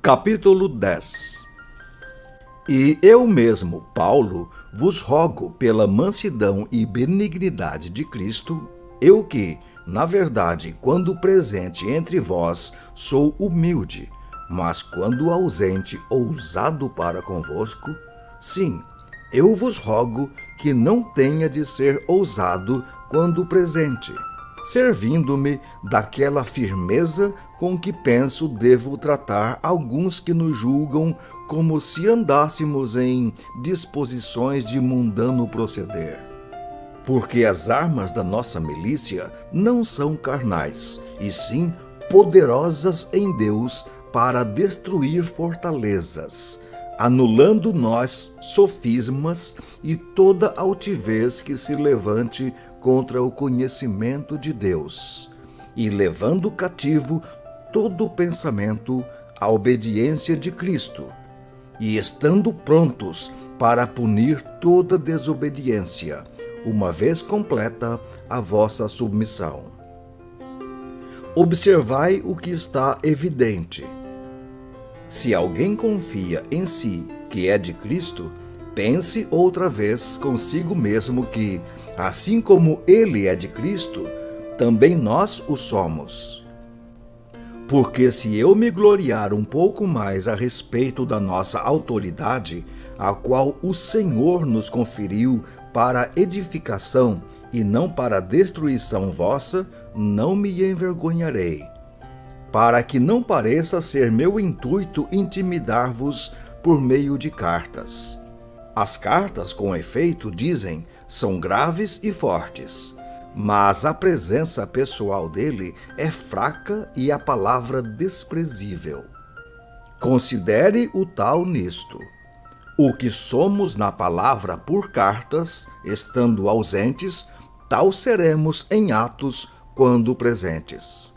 Capítulo 10. E eu mesmo, Paulo, vos rogo pela mansidão e benignidade de Cristo, eu que, na verdade, quando presente entre vós, sou humilde, mas quando ausente, ousado para convosco, sim, eu vos rogo que não tenha de ser ousado quando presente, servindo-me daquela firmeza com que penso devo tratar alguns que nos julgam como se andássemos em disposições de mundano proceder. Porque as armas da nossa milícia não são carnais, e sim poderosas em Deus para destruir fortalezas, anulando nós sofismas e toda altivez que se levante contra o conhecimento de Deus, e levando cativo todo pensamento à obediência de Cristo, e estando prontos para punir toda desobediência, uma vez completa a vossa submissão. Observai o que está evidente. Se alguém confia em si que é de Cristo, pense outra vez consigo mesmo que, assim como ele é de Cristo, também nós o somos. Porque se eu me gloriar um pouco mais a respeito da nossa autoridade, a qual o Senhor nos conferiu para edificação e não para destruição vossa, não me envergonharei, para que não pareça ser meu intuito intimidar-vos por meio de cartas. As cartas, com efeito, dizem, são graves e fortes, mas a presença pessoal dele é fraca e a palavra desprezível. Considere o tal nisto. O que somos na palavra por cartas, estando ausentes, tal seremos em atos quando presentes.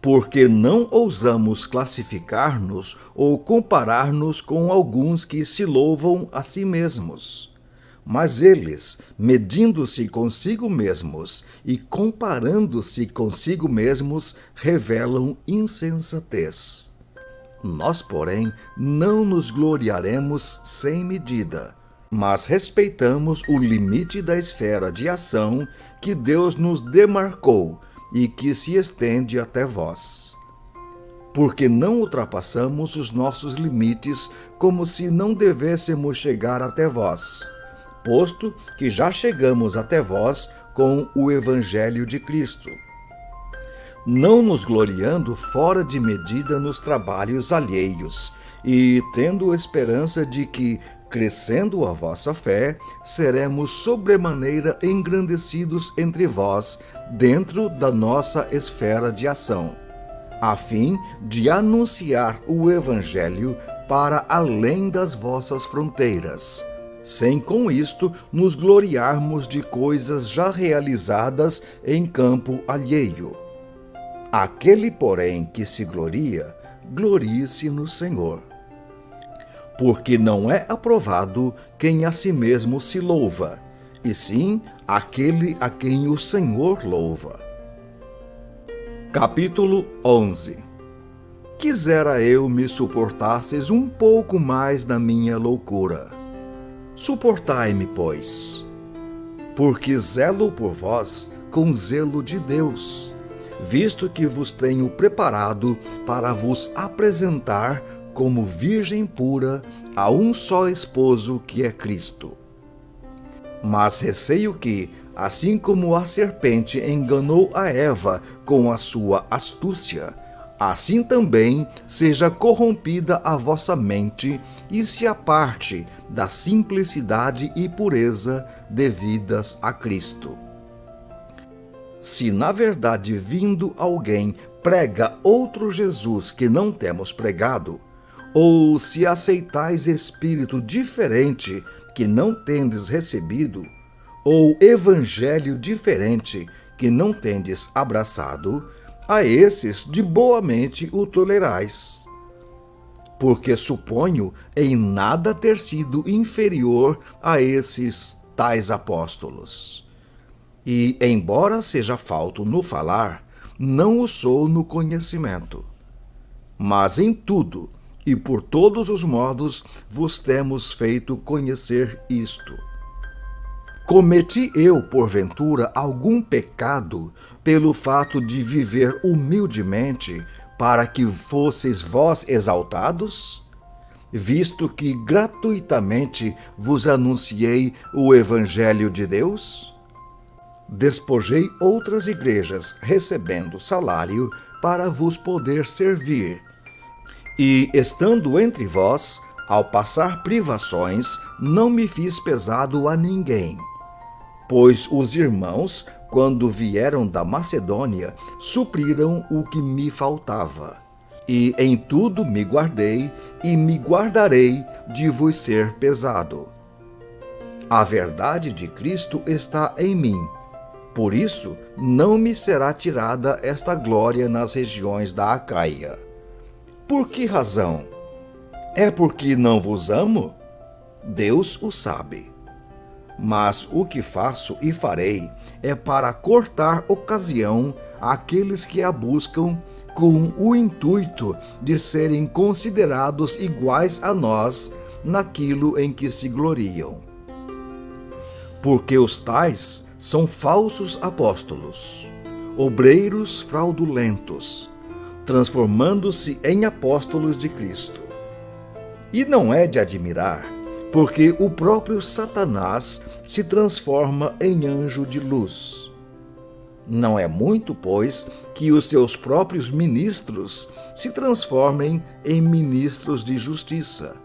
Porque não ousamos classificar-nos ou comparar-nos com alguns que se louvam a si mesmos. Mas eles, medindo-se consigo mesmos e comparando-se consigo mesmos, revelam insensatez. Nós, porém, não nos gloriaremos sem medida, mas respeitamos o limite da esfera de ação que Deus nos demarcou e que se estende até vós. Porque não ultrapassamos os nossos limites como se não devêssemos chegar até vós, posto que já chegamos até vós com o Evangelho de Cristo, não nos gloriando fora de medida nos trabalhos alheios, e tendo esperança de que, crescendo a vossa fé, seremos sobremaneira engrandecidos entre vós, dentro da nossa esfera de ação, a fim de anunciar o Evangelho para além das vossas fronteiras, sem com isto nos gloriarmos de coisas já realizadas em campo alheio. Aquele, porém, que se gloria, glorie-se no Senhor. Porque não é aprovado quem a si mesmo se louva, e sim aquele a quem o Senhor louva. Capítulo 11. Quisera eu me suportasseis um pouco mais na minha loucura. Suportai-me, pois, porque zelo por vós com zelo de Deus, visto que vos tenho preparado para vos apresentar como virgem pura a um só esposo que é Cristo. Mas receio que, assim como a serpente enganou a Eva com a sua astúcia, assim também seja corrompida a vossa mente e se aparte da simplicidade e pureza devidas a Cristo. Se na verdade vindo alguém prega outro Jesus que não temos pregado, ou se aceitais espírito diferente que não tendes recebido, ou evangelho diferente que não tendes abraçado, a esses de boamente o tolerais. Porque suponho em nada ter sido inferior a esses tais apóstolos. E, embora seja falto no falar, não o sou no conhecimento. mas em tudo e por todos os modos vos temos feito conhecer isto. Cometi eu, porventura, algum pecado pelo fato de viver humildemente para que fosseis vós exaltados? Visto que gratuitamente vos anunciei o Evangelho de Deus? Despojei outras igrejas, recebendo salário para vos poder servir. E, estando entre vós, ao passar privações, não me fiz pesado a ninguém. Pois os irmãos, quando vieram da Macedônia, supriram o que me faltava. E em tudo me guardei e me guardarei de vos ser pesado. A verdade de Cristo está em mim. Por isso, não me será tirada esta glória nas regiões da Acaia. Por que razão? É porque não vos amo? Deus o sabe. Mas o que faço e farei é para cortar ocasião àqueles que a buscam com o intuito de serem considerados iguais a nós naquilo em que se gloriam. Porque os tais são falsos apóstolos, obreiros fraudulentos, transformando-se em apóstolos de Cristo. E não é de admirar, porque o próprio Satanás se transforma em anjo de luz. Não é muito, pois, que os seus próprios ministros se transformem em ministros de justiça.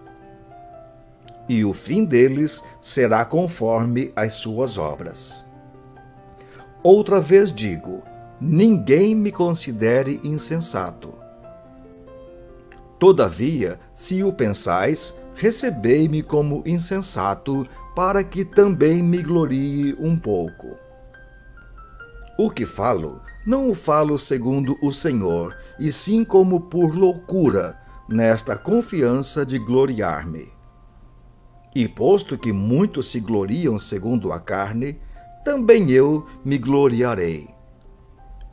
E o fim deles será conforme as suas obras. Outra vez digo, ninguém me considere insensato. Todavia, se o pensais, recebei-me como insensato, para que também me glorie um pouco. O que falo, não o falo segundo o Senhor, e sim como por loucura, nesta confiança de gloriar-me. E posto que muitos se gloriam segundo a carne, também eu me gloriarei.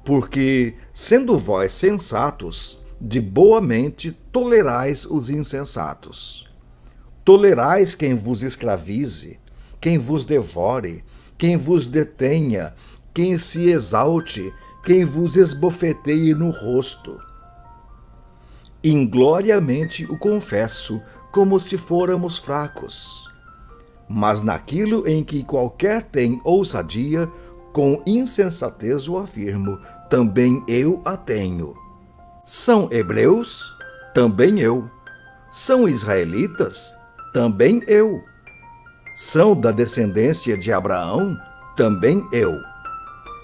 Porque, sendo vós sensatos, de boa mente tolerais os insensatos. Tolerais quem vos escravize, quem vos devore, quem vos detenha, quem se exalte, quem vos esbofeteie no rosto. Ingloriamente o confesso, como se fôramos fracos. Mas naquilo em que qualquer tem ousadia, com insensatez o afirmo, também eu a tenho. São hebreus? Também eu. São israelitas? Também eu. São da descendência de Abraão? Também eu.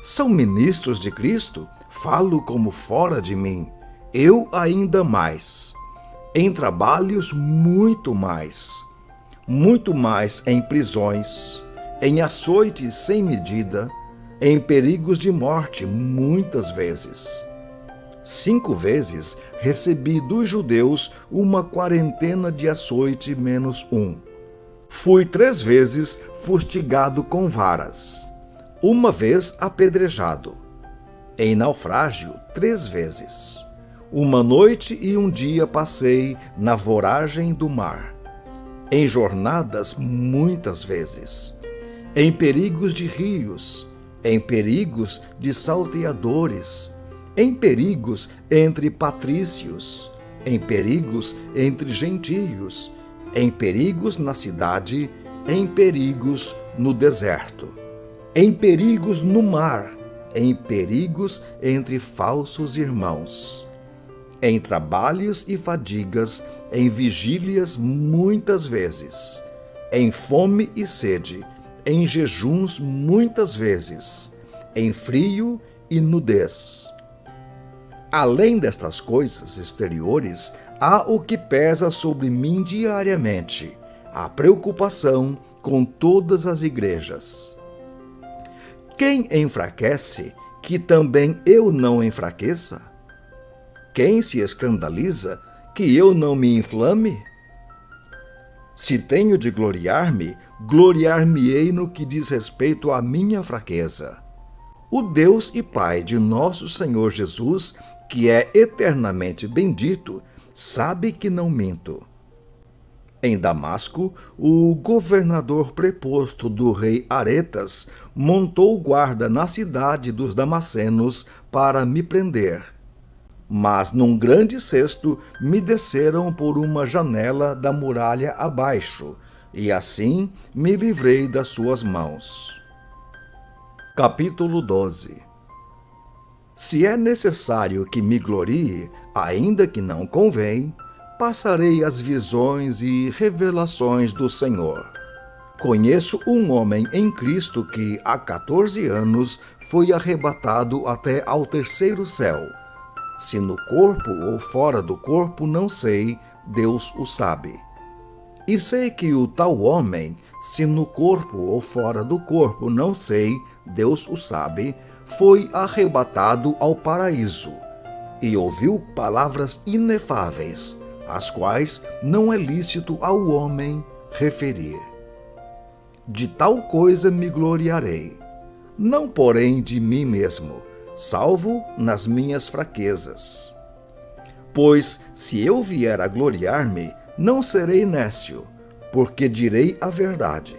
São ministros de Cristo? Falo como fora de mim. Eu ainda mais. Em trabalhos, muito mais. Muito mais em prisões, em açoites sem medida, em perigos de morte, muitas vezes. 5 vezes recebi dos judeus uma quarentena de açoite menos 1. Fui 3 vezes fustigado com varas. 1 vez apedrejado. Em naufrágio 3 vezes. 1 noite e 1 dia passei na voragem do mar. Em jornadas muitas vezes. Em perigos de rios. Em perigos de salteadores. Em perigos entre patrícios, em perigos entre gentios, em perigos na cidade, em perigos no deserto, em perigos no mar, em perigos entre falsos irmãos, em trabalhos e fadigas, em vigílias muitas vezes, em fome e sede, em jejuns muitas vezes, em frio e nudez. Além destas coisas exteriores, há o que pesa sobre mim diariamente, a preocupação com todas as igrejas. Quem enfraquece, que também eu não enfraqueça? Quem se escandaliza, que eu não me inflame? Se tenho de gloriar-me, gloriar-me-ei no que diz respeito à minha fraqueza. O Deus e Pai de nosso Senhor Jesus, que é eternamente bendito, sabe que não minto. Em Damasco, o governador preposto do rei Aretas montou guarda na cidade dos Damascenos para me prender. Mas num grande cesto me desceram por uma janela da muralha abaixo, e assim me livrei das suas mãos. Capítulo 12. Se é necessário que me glorie, ainda que não convém, passarei as visões e revelações do Senhor. Conheço um homem em Cristo que, há 14 anos, foi arrebatado até ao terceiro céu. Se no corpo ou fora do corpo, não sei, Deus o sabe. E sei que o tal homem, se no corpo ou fora do corpo, não sei, Deus o sabe, foi arrebatado ao paraíso, e ouviu palavras inefáveis, as quais não é lícito ao homem referir. De tal coisa me gloriarei, não porém de mim mesmo, salvo nas minhas fraquezas. Pois, se eu vier a gloriar-me, não serei nécio, porque direi a verdade.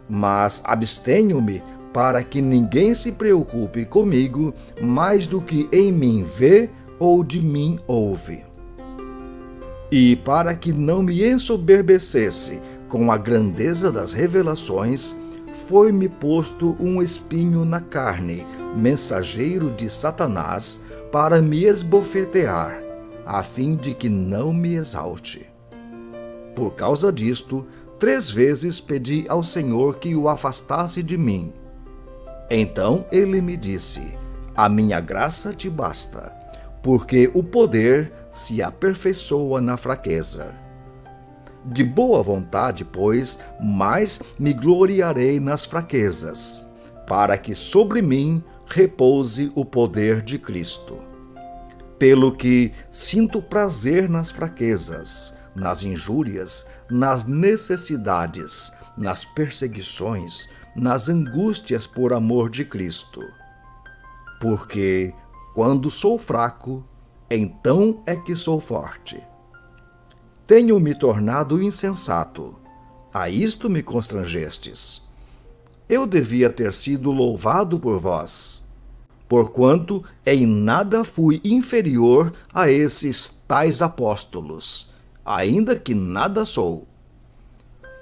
Mas abstenho-me para que ninguém se preocupe comigo mais do que em mim vê ou de mim ouve. E para que não me ensoberbecesse com a grandeza das revelações, foi-me posto um espinho na carne, mensageiro de Satanás, para me esbofetear, a fim de que não me exalte. Por causa disto, 3 vezes pedi ao Senhor que o afastasse de mim. Então ele me disse: a minha graça te basta, porque o poder se aperfeiçoa na fraqueza. De boa vontade, pois, mais me gloriarei nas fraquezas, para que sobre mim repouse o poder de Cristo. Pelo que sinto prazer nas fraquezas, nas injúrias, nas necessidades, nas perseguições, nas angústias por amor de Cristo. Porque, quando sou fraco, então é que sou forte. Tenho me tornado insensato. A isto me constrangestes. Eu devia ter sido louvado por vós, porquanto em nada fui inferior a esses tais apóstolos, ainda que nada sou.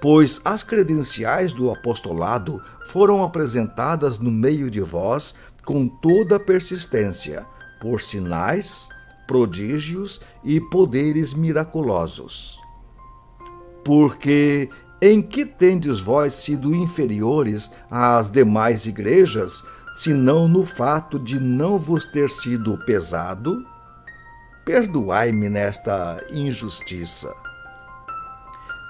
Pois as credenciais do apostolado foram apresentadas no meio de vós com toda persistência, por sinais, prodígios e poderes miraculosos. Porque em que tendes vós sido inferiores às demais igrejas, senão no fato de não vos ter sido pesado? Perdoai-me nesta injustiça.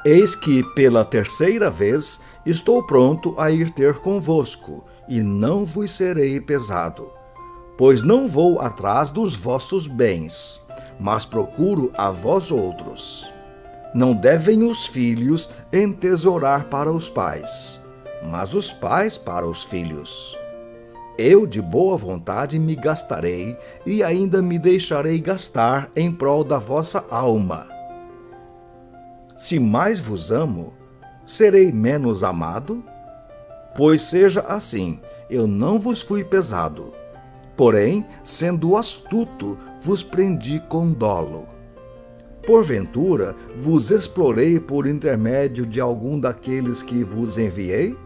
Eis que, pela 3ª vez, estou pronto a ir ter convosco, e não vos serei pesado. Pois não vou atrás dos vossos bens, mas procuro a vós outros. Não devem os filhos entesourar para os pais, mas os pais para os filhos. Eu de boa vontade me gastarei, e ainda me deixarei gastar em prol da vossa alma. Se mais vos amo, serei menos amado? Pois seja assim, eu não vos fui pesado. Porém, sendo astuto, vos prendi com dolo. Porventura, vos explorei por intermédio de algum daqueles que vos enviei?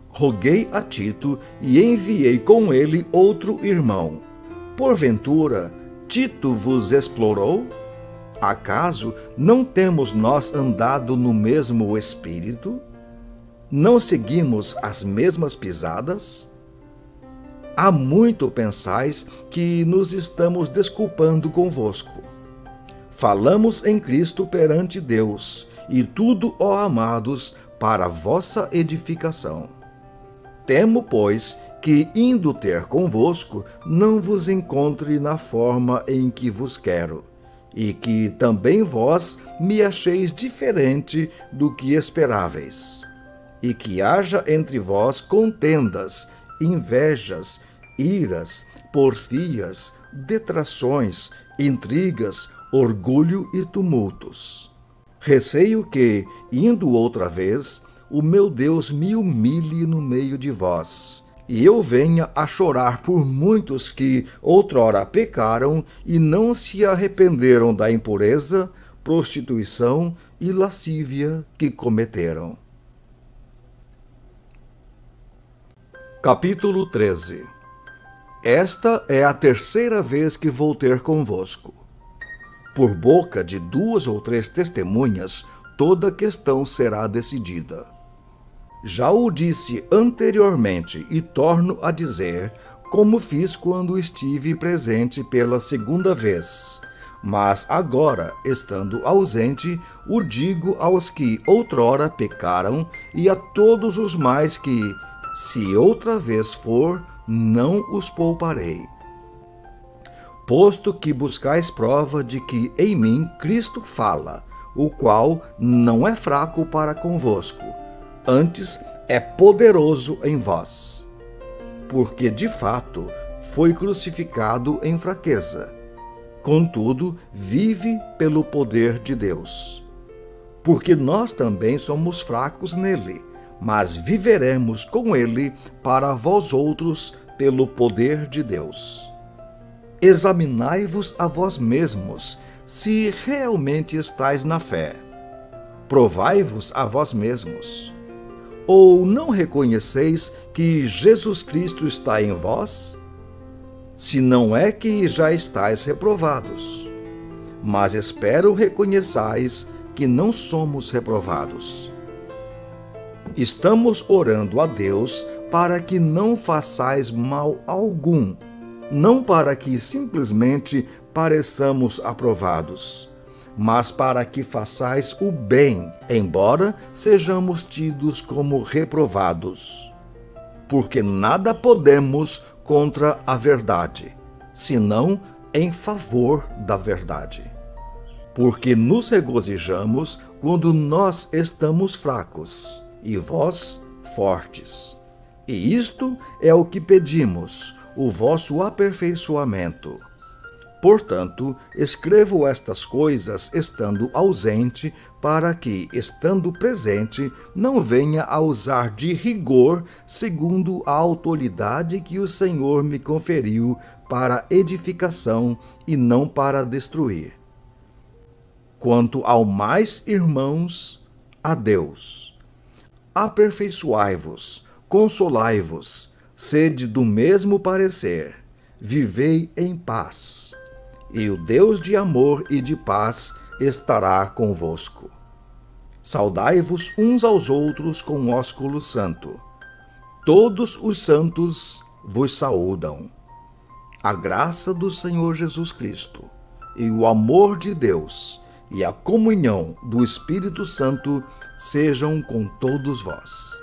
Roguei a Tito e enviei com ele outro irmão. Porventura, Tito vos explorou? Acaso não temos nós andado no mesmo espírito? Não seguimos as mesmas pisadas? Há muito pensais que nos estamos desculpando convosco. Falamos em Cristo perante Deus, e tudo, ó amados, para vossa edificação. Temo, pois, que, indo ter convosco, não vos encontre na forma em que vos quero, e que também vós me acheis diferente do que esperáveis, e que haja entre vós contendas, invejas iras, porfias, detrações, intrigas, orgulho e tumultos. Receio que, indo outra vez, o meu Deus me humilhe no meio de vós, e eu venha a chorar por muitos que outrora pecaram e não se arrependeram da impureza, prostituição e lascívia que cometeram. Capítulo 13. Esta é a terceira vez que vou ter convosco. Por boca de 2 ou 3 testemunhas, toda questão será decidida. Já o disse anteriormente e torno a dizer, como fiz quando estive presente pela segunda vez. Mas agora, estando ausente, o digo aos que outrora pecaram e a todos os mais que, se outra vez for, não os pouparei. Posto que buscais prova de que em mim Cristo fala, o qual não é fraco para convosco, antes é poderoso em vós. Porque, de fato, foi crucificado em fraqueza. Contudo, vive pelo poder de Deus. Porque nós também somos fracos nele, mas viveremos com ele para vós outros pelo poder de Deus. Examinai-vos a vós mesmos, se realmente estáis na fé. Provai-vos a vós mesmos. Ou não reconheceis que Jesus Cristo está em vós? Se não é que já estáis reprovados. Mas espero reconheçais que não somos reprovados. Estamos orando a Deus para que não façais mal algum, não para que simplesmente pareçamos aprovados, mas para que façais o bem, embora sejamos tidos como reprovados. Porque nada podemos contra a verdade, senão em favor da verdade. Porque nos regozijamos quando nós estamos fracos, e vós fortes. E isto é o que pedimos, o vosso aperfeiçoamento. Portanto, escrevo estas coisas estando ausente, para que, estando presente, não venha a usar de rigor segundo a autoridade que o Senhor me conferiu para edificação e não para destruir. Quanto ao mais, irmãos, a Deus. Aperfeiçoai-vos, consolai-vos, sede do mesmo parecer, vivei em paz. E o Deus de amor e de paz estará convosco. Saudai-vos uns aos outros com ósculo santo. Todos os santos vos saúdam. A graça do Senhor Jesus Cristo, e o amor de Deus, e a comunhão do Espírito Santo sejam com todos vós.